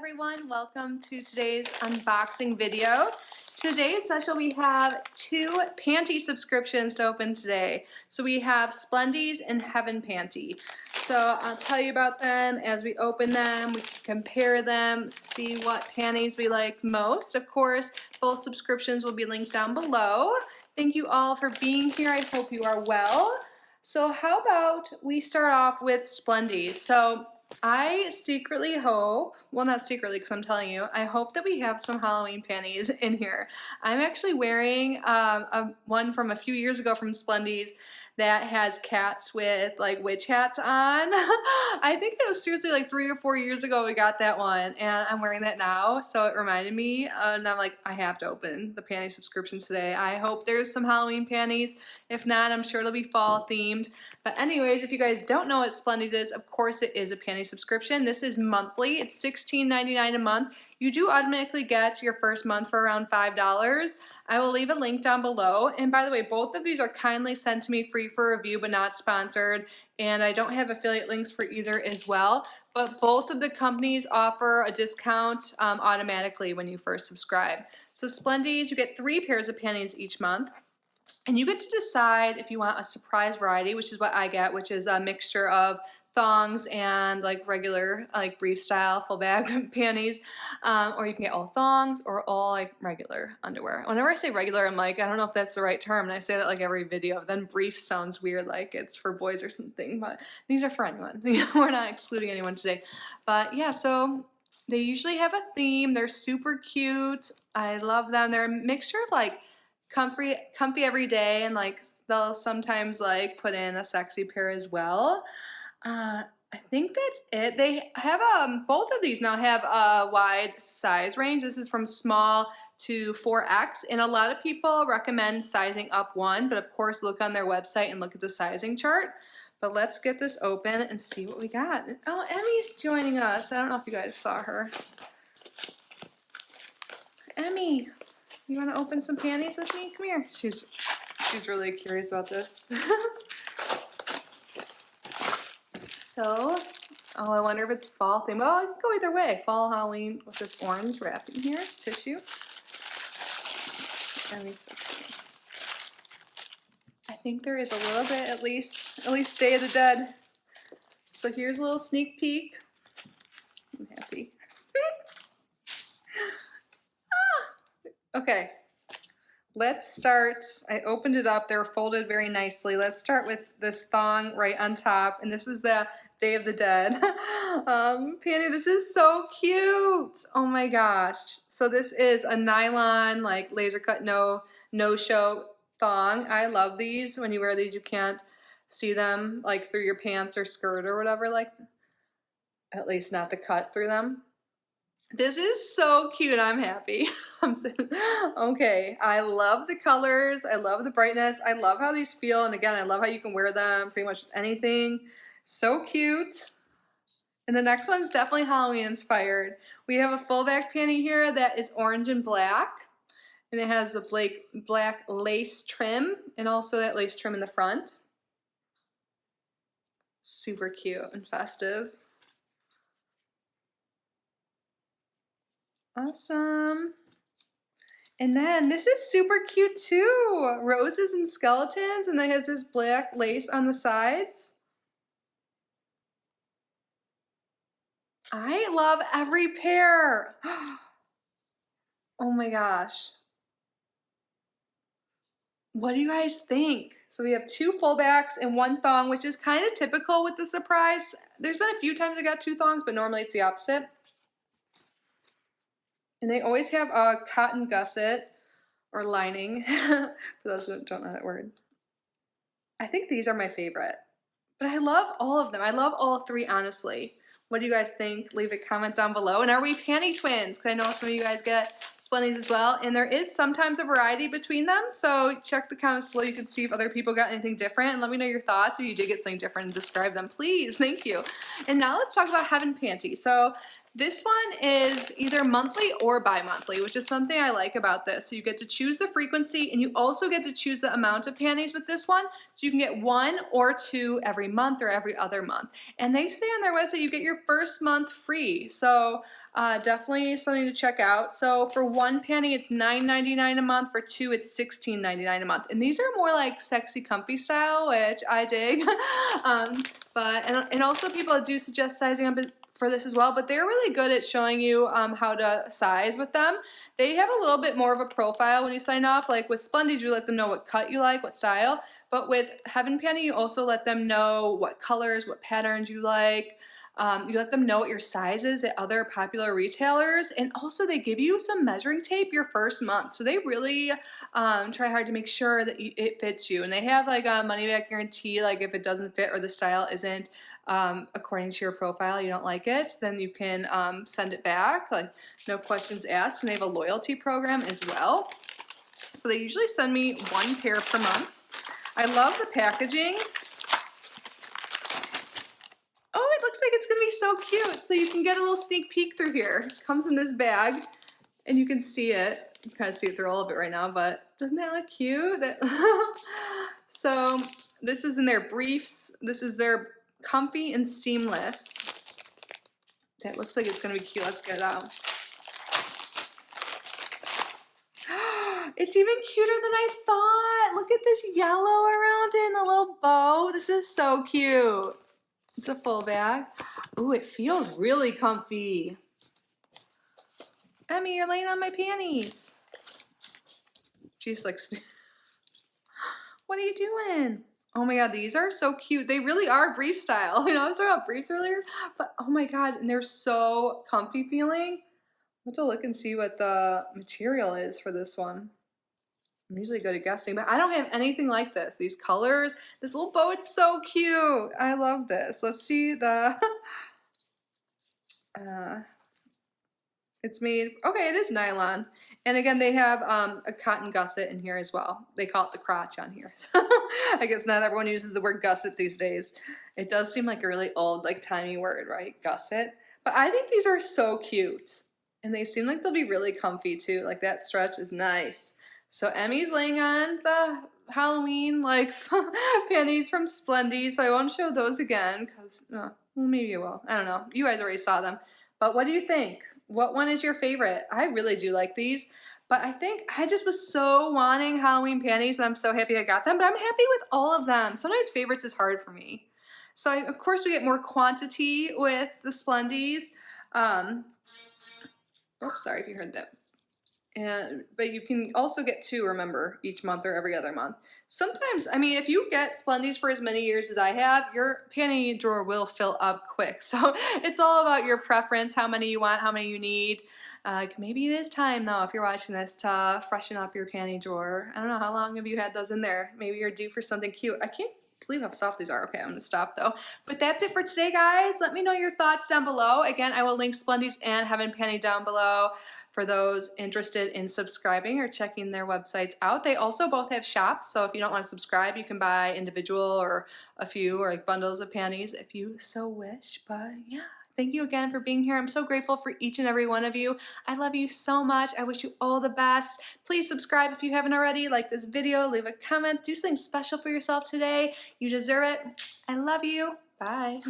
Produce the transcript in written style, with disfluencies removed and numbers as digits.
everyone, welcome to today's unboxing video. Today's special, we have 2 panty subscriptions to open today. So we have Splendies and Heaven Panty. So I'll tell you about them as we open them. We can compare them, see what panties we like most. Of course, both subscriptions will be linked down below. Thank you all for being here. I hope you are well. So how about we start off with Splendies. So I secretly hope, well not secretly because I'm telling you, I hope that we have some Halloween panties in here. I'm actually wearing one from a few years ago from Splendies that has cats with like witch hats on. I think it was seriously like 3 or 4 years ago we got that one, and I'm wearing that now, so it reminded me, and I'm like, I have to open the panty subscriptions today. I hope there's some Halloween panties. If not, I'm sure it'll be fall themed. But anyways, if you guys don't know what Splendies is, of course it is a panty subscription. This is monthly. It's $16.99 a month. You do automatically get your first month for around $5. I will leave a link down below. And by the way, both of these are kindly sent to me free for review, but not sponsored. And I don't have affiliate links for either as well. But both of the companies offer a discount automatically when you first subscribe. So Splendies, you get 3 pairs of panties each month. And you get to decide if you want a surprise variety, which is what I get, which is a mixture of thongs and like regular, like brief style full bag panties, or you can get all thongs or all like regular underwear. Whenever I say regular, I'm like, I don't know if that's the right term, and I say that like every video. Then brief sounds weird, like it's for boys or something, but these are for anyone. We're not excluding anyone today. But yeah, so they usually have a theme. They're super cute. I love them. They're a mixture of like comfy every day, and like they'll sometimes like put in a sexy pair as well. I think that's it. They have both of these now have a wide size range. This is from small to 4X, and a lot of people recommend sizing up 1, but of course look on their website and look at the sizing chart. But let's get this open and see what we got. Oh, Emmy's joining us. I don't know if you guys saw her. Emmy, you want to open some panties with me? Come here. She's really curious about this. So, oh, I wonder if it's fall theme. Well, it can go either way. Fall, Halloween with this orange wrapping here, tissue. I think there is a little bit, at least Day of the Dead. So here's a little sneak peek. I'm happy. Okay, let's start. I opened it up. They're folded very nicely. Let's start with this thong right on top, and this is the Day of the Dead panty. This is so cute. Oh my gosh. So this is a nylon, like laser cut, no-show thong. I love these. When you wear these, you can't see them like through your pants or skirt or whatever, like at least not the cut through them. This is so cute. I'm happy. I'm saying, okay. I love the colors. I love the brightness. I love how these feel. And again, I love how you can wear them pretty much anything. So cute. And the next one's definitely Halloween inspired. We have a full back panty here that is orange and black. And it has the black lace trim and also that lace trim in the front. Super cute and festive. Awesome. And then this is super cute too. Roses and skeletons, and it has this black lace on the sides. I love every pair. Oh my gosh. What do you guys think? So we have 2 fullbacks and 1 thong, which is kind of typical with the surprise. There's been a few times I got 2 thongs, but normally it's the opposite. And they always have a cotton gusset or lining, for those who don't know that word. I think these are my favorite, but I love all of them. I love all 3, honestly. What do you guys think? Leave a comment down below. And are we panty twins? Because I know some of you guys get Splendies as well. And there is sometimes a variety between them. So check the comments below. You can see if other people got anything different. And let me know your thoughts. If you did get something different, and describe them, please. Thank you. And now let's talk about Heaven Panty. So This one is either monthly or bi-monthly, which is something I like about this. So you get to choose the frequency, and you also get to choose the amount of panties with this one. So you can get 1 or 2 every month or every other month. And they say on their website you get your first month free. So definitely something to check out. So for 1 panty, it's $9.99 a month. For 2, it's $16.99 a month. And these are more like sexy, comfy style, which I dig. And also people do suggest sizing up for this as well, but they're really good at showing you how to size with them. They have a little bit more of a profile when you sign off. Like with Splendies, you let them know what cut you like, what style. But with Heaven Panty, you also let them know what colors, what patterns you like. You let them know what your size is at other popular retailers. And also they give you some measuring tape your first month. So they really try hard to make sure that it fits you. And they have like a money back guarantee. Like if it doesn't fit or the style isn't according to your profile, you don't like it, then you can send it back, like no questions asked. And they have a loyalty program as well. So they usually send me 1 pair per month. I love the packaging. Oh, it looks like it's gonna be so cute. So you can get a little sneak peek through here. It comes in this bag and you can see it. You can kind of see it through all of it right now, but doesn't that look cute? So this is in their briefs. This is their comfy and seamless. That looks like it's gonna be cute. Let's get it out. It's even cuter than I thought. Look at this yellow around it and the little bow. This is so cute. It's a full bag. Ooh, it feels really comfy. Emmy, you're laying on my panties. She's like, what are you doing? Oh my God, these are so cute. They really are brief style. You know, I was talking about briefs earlier, but oh my God, and they're so comfy feeling. I'll have to look and see what the material is for this one. I'm usually good at guessing, but I don't have anything like this. These colors, this little bow, it's so cute. I love this. Let's see the, it's made, okay, it is nylon. And again, they have a cotton gusset in here as well. They call it the crotch on here. So I guess not everyone uses the word gusset these days. It does seem like a really old, like timey word, right? Gusset. But I think these are so cute. And they seem like they'll be really comfy too. Like that stretch is nice. So Emmy's laying on the Halloween like panties from Splendies. So I won't show those again because well, maybe I will. I don't know. You guys already saw them. But what do you think? What one is your favorite? I really do like these. But I think I just was so wanting Halloween panties and I'm so happy I got them. But I'm happy with all of them. Sometimes favorites is hard for me. So of course we get more quantity with the Splendies. Oops, sorry if you heard that. But you can also get 2, remember, each month or every other month. Sometimes, I mean, if you get Splendies for as many years as I have, your panty drawer will fill up quick. So it's all about your preference, how many you want, how many you need. Maybe it is time, though, if you're watching this, to freshen up your panty drawer. I don't know, how long have you had those in there? Maybe you're due for something cute. I can't believe how soft these are. Okay, I'm gonna stop though. But that's it for today, guys. Let me know your thoughts down below. Again, I will link Splendies and Heaven Panty down below for those interested in subscribing or checking their websites out. They also both have shops, so if you don't want to subscribe, you can buy individual or a few or like bundles of panties if you so wish. But yeah. Thank you again for being here. I'm so grateful for each and every one of you. I love you so much. I wish you all the best. Please subscribe if you haven't already. Like this video, leave a comment, do something special for yourself today. You deserve it. I love you. Bye.